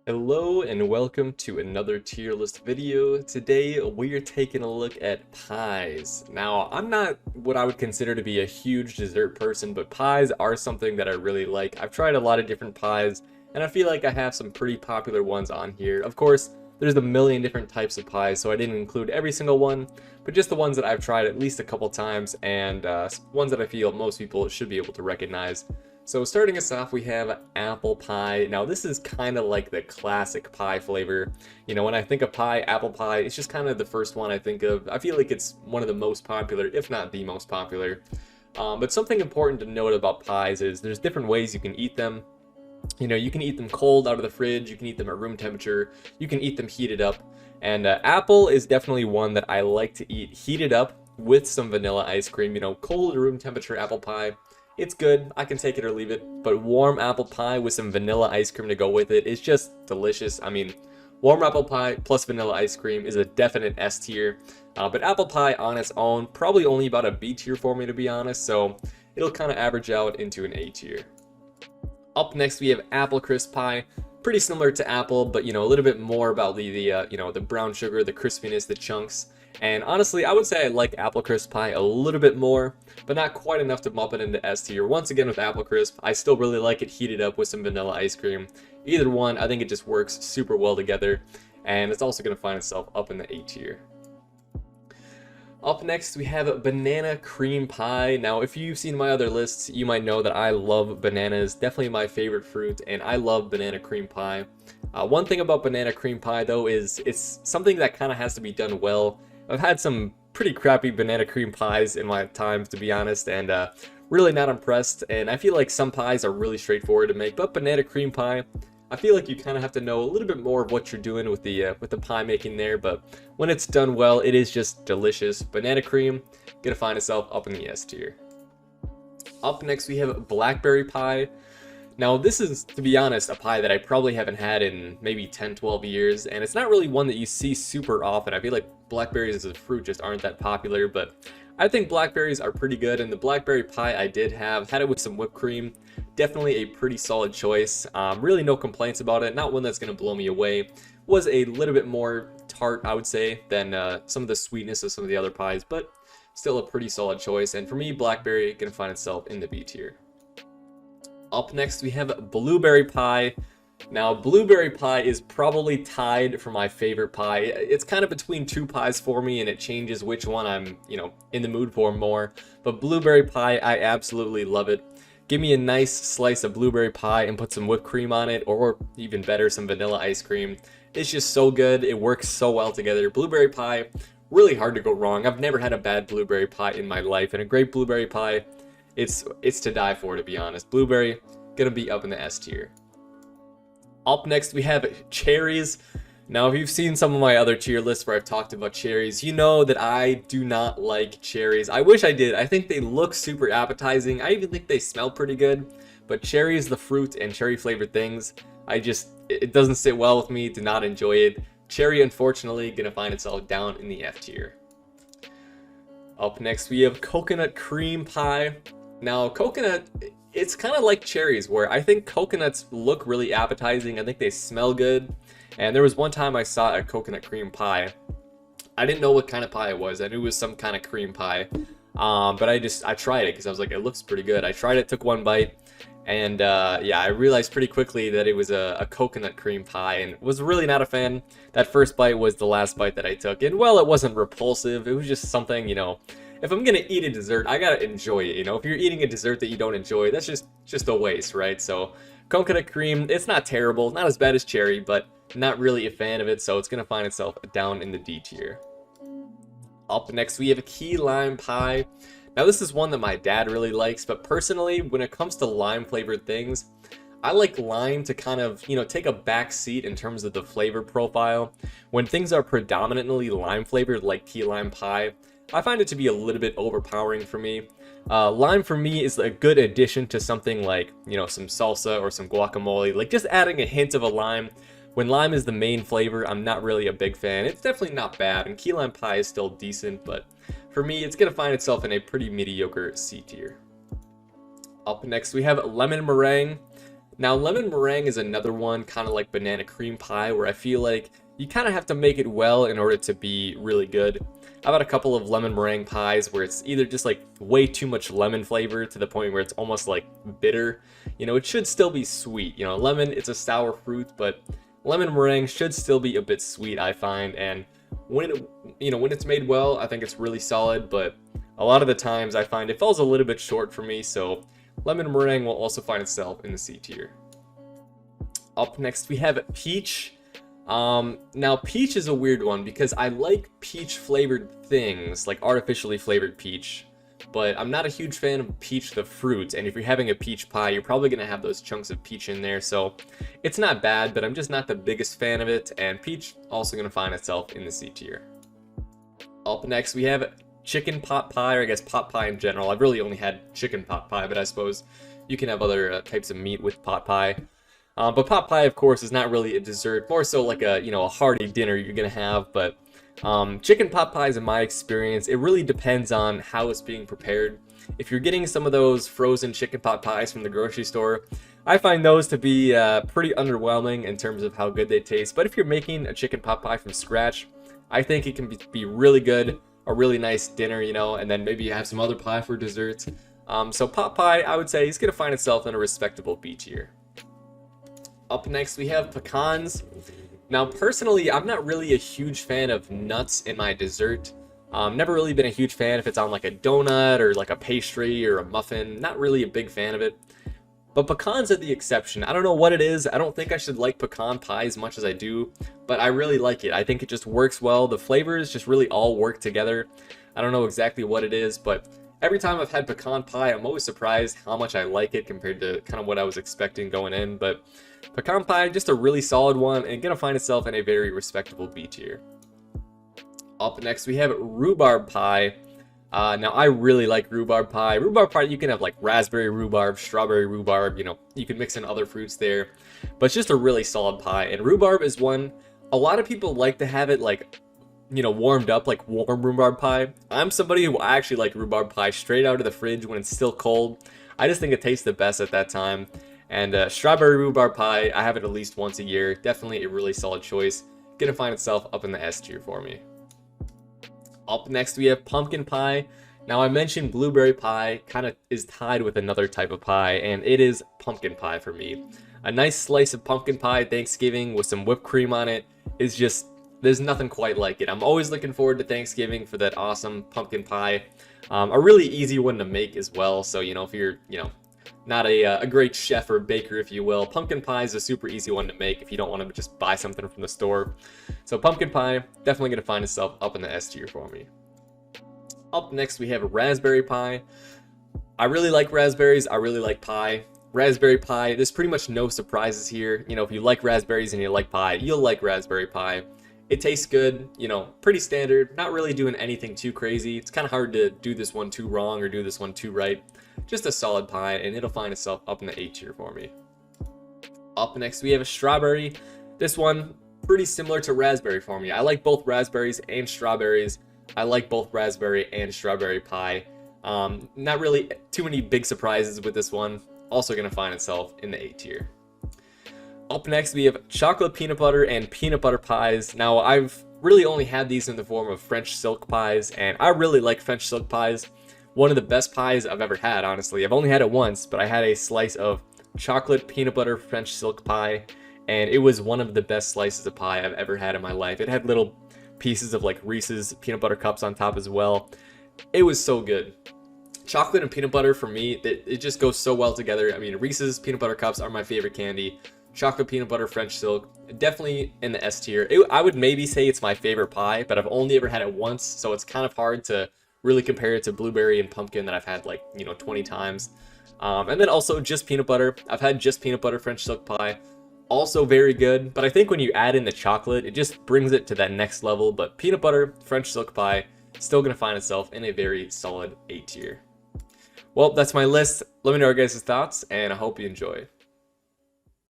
Hello and welcome to another tier list video. Today we are taking a look at pies. Now, I'm not what I would consider to be a huge dessert person, but pies are something that I really like. I've tried a lot of different pies, and I feel like I have some pretty popular ones on here. Of course, there's a million different types of pies, so I didn't include every single one, but just the ones that I've tried at least a couple times, and ones that I feel most people should be able to recognize. So starting us off, we have apple pie. Now this is kind of like the classic pie flavor. You know, when I think of pie, apple pie, it's just kind of the first one I think of. I feel like it's one of the most popular, if not the most popular. But something important to note about pies is there's different ways you can eat them. You know, you can eat them cold out of the fridge, you can eat them at room temperature, you can eat them heated up. And apple is definitely one that I like to eat heated up with some vanilla ice cream. You know, cold room temperature apple pie, it's good, I can take it or leave it, but warm apple pie with some vanilla ice cream to go with it is just delicious. I mean, warm apple pie plus vanilla ice cream is a definite S tier, but apple pie on its own, probably only about a B tier for me to be honest, so it'll kind of average out into an A tier. Up next we have apple crisp pie. Pretty similar to apple, but you know, a little bit more about the brown sugar, the crispiness, the chunks. And honestly, I would say I like apple crisp pie a little bit more, but not quite enough to bump it into S tier. Once again with apple crisp, I still really like it heated up with some vanilla ice cream. Either one, I think it just works super well together, and it's also going to find itself up in the A tier. Up next, we have banana cream pie. Now, if you've seen my other lists, you might know that I love bananas. Definitely my favorite fruit, and I love banana cream pie. One thing about banana cream pie, though, is it's something that kind of has to be done well. I've had some pretty crappy banana cream pies in my time, to be honest, and really not impressed. And I feel like some pies are really straightforward to make, but banana cream pie, I feel like you kind of have to know a little bit more of what you're doing with the pie making there, but when it's done well, it is just delicious. Banana cream, gonna find itself up in the S tier. Up next, we have blackberry pie. Now, this is, to be honest, a pie that I probably haven't had in maybe 10, 12 years, and it's not really one that you see super often. I feel like blackberries as a fruit just aren't that popular, but I think blackberries are pretty good, and the blackberry pie I did have, had it with some whipped cream. Definitely a pretty solid choice. Really no complaints about it, not one that's going to blow me away. Was a little bit more tart, I would say, than some of the sweetness of some of the other pies, but still a pretty solid choice, and for me, blackberry going to find itself in the B tier. Up next, we have blueberry pie. Now, blueberry pie is probably tied for my favorite pie. It's kind of between two pies for me, and it changes which one I'm, in the mood for more. But blueberry pie, I absolutely love it. Give me a nice slice of blueberry pie and put some whipped cream on it, or even better, some vanilla ice cream. It's just so good. It works so well together. Blueberry pie, really hard to go wrong. I've never had a bad blueberry pie in my life, and a great blueberry pie, it's to die for, to be honest. Blueberry, gonna be up in the S tier. Up next, we have cherries. Now, if you've seen some of my other tier lists where I've talked about cherries, you know that I do not like cherries. I wish I did. I think they look super appetizing. I even think they smell pretty good. But cherries, the fruit, and cherry flavored things, it doesn't sit well with me. Do not enjoy it. Cherry, unfortunately, gonna find itself down in the F tier. Up next, we have coconut cream pie. Now, coconut, it's kind of like cherries, where I think coconuts look really appetizing. I think they smell good. And there was one time I saw a coconut cream pie. I didn't know what kind of pie it was. I knew it was some kind of cream pie. But I tried it because I was like, it looks pretty good. I tried it, took one bite, and yeah, I realized pretty quickly that it was a coconut cream pie, and was really not a fan. That first bite was the last bite that I took, and well, it wasn't repulsive. It was just something, if I'm gonna eat a dessert, I gotta enjoy it. If you're eating a dessert that you don't enjoy, that's just a waste, right? So coconut cream, it's not terrible, not as bad as cherry, but not really a fan of it, so it's gonna find itself down in the D tier. Up next, we have a key lime pie. Now, this is one that my dad really likes, but personally, when it comes to lime flavored things, I like lime to kind of, take a back seat in terms of the flavor profile. When things are predominantly lime flavored, like key lime pie, I find it to be a little bit overpowering for me. Lime for me is a good addition to something like, some salsa or some guacamole, like just adding a hint of a lime. When lime is the main flavor, I'm not really a big fan. It's definitely not bad, and key lime pie is still decent, but for me, it's gonna find itself in a pretty mediocre C tier. Up next, we have lemon meringue. Now, lemon meringue is another one, kind of like banana cream pie, where I feel like you kind of have to make it well in order to be really good. I've had a couple of lemon meringue pies where it's either just like way too much lemon flavor to the point where it's almost like bitter. You know, it should still be sweet. You know, lemon, it's a sour fruit, but lemon meringue should still be a bit sweet, I find. And when when it's made well, I think it's really solid, but a lot of the times I find it falls a little bit short for me, so lemon meringue will also find itself in the C tier. Up next, we have peach. Now peach is a weird one because I like peach flavored things, like artificially flavored peach, but I'm not a huge fan of peach the fruit, and if you're having a peach pie, you're probably gonna have those chunks of peach in there, so it's not bad, but I'm just not the biggest fan of it, and peach also gonna find itself in the C tier. Up next, we have chicken pot pie, or I guess pot pie in general. I've really only had chicken pot pie, but I suppose you can have other types of meat with pot pie. But pot pie, of course, is not really a dessert, more so like a, a hearty dinner you're gonna have. But chicken pot pies, in my experience, it really depends on how it's being prepared. If you're getting some of those frozen chicken pot pies from the grocery store, I find those to be pretty underwhelming in terms of how good they taste. But if you're making a chicken pot pie from scratch, I think it can be really good, a really nice dinner, and then maybe you have some other pie for dessert. So pot pie, I would say, is gonna find itself in a respectable B tier. Up next, we have pecans. Now, personally, I'm not really a huge fan of nuts in my dessert. Never really been a huge fan if it's on like a donut or like a pastry or a muffin. Not really a big fan of it. But pecans are the exception. I don't know what it is. I don't think I should like pecan pie as much as I do, but I really like it. I think it just works well. The flavors just really all work together. I don't know exactly what it is, but every time I've had pecan pie, I'm always surprised how much I like it compared to kind of what I was expecting going in. But pecan pie, just a really solid one and gonna find itself in a very respectable B tier. Up next, we have rhubarb pie. Now, I really like rhubarb pie. Rhubarb pie, you can have like raspberry rhubarb, strawberry rhubarb, you can mix in other fruits there. But it's just a really solid pie. And rhubarb is one, a lot of people like to have it like, warmed up, like warm rhubarb pie. I'm somebody who actually like rhubarb pie straight out of the fridge when it's still cold. I just think it tastes the best at that time. And strawberry rhubarb pie, I have it at least once a year. Definitely a really solid choice. Gonna find itself up in the S tier for me. Up next, we have pumpkin pie. Now, I mentioned blueberry pie kind of is tied with another type of pie, and it is pumpkin pie for me. A nice slice of pumpkin pie Thanksgiving with some whipped cream on it is just, there's nothing quite like it. I'm always looking forward to Thanksgiving for that awesome pumpkin pie. A really easy one to make as well, so, if you're, not a great chef or baker, if you will, pumpkin pie is a super easy one to make if you don't want to just buy something from the store. So pumpkin pie, definitely going to find itself up in the S tier for me. Up next, we have raspberry pie. I really like raspberries. I really like pie. Raspberry pie, there's pretty much no surprises here. If you like raspberries and you like pie, you'll like raspberry pie. It tastes good, pretty standard, not really doing anything too crazy. It's kind of hard to do this one too wrong or do this one too right. Just a solid pie, and it'll find itself up in the A tier for me. Up next, we have a strawberry. This one, pretty similar to raspberry for me. I like both raspberries and strawberries. I like both raspberry and strawberry pie. Not really too many big surprises with this one. Also going to find itself in the A tier. Up next, we have chocolate peanut butter and peanut butter pies. Now, I've really only had these in the form of French silk pies, and I really like French silk pies. One of the best pies I've ever had, honestly. I've only had it once, but I had a slice of chocolate peanut butter French silk pie, and it was one of the best slices of pie I've ever had in my life. It had little pieces of like Reese's peanut butter cups on top as well. It was so good. Chocolate and peanut butter, for me, it just goes so well together. I mean, Reese's peanut butter cups are my favorite candy. Chocolate peanut butter French silk, definitely in the S tier. I would maybe say it's my favorite pie, but I've only ever had it once, so it's kind of hard to really compare it to blueberry and pumpkin that I've had like 20 times. And then also just peanut butter. I've had just peanut butter French silk pie, also very good, but I think when you add in the chocolate, it just brings it to that next level. But peanut butter French silk pie, still gonna find itself in a very solid A tier. Well, that's my list. Let me know your guys' thoughts, and I hope you enjoy.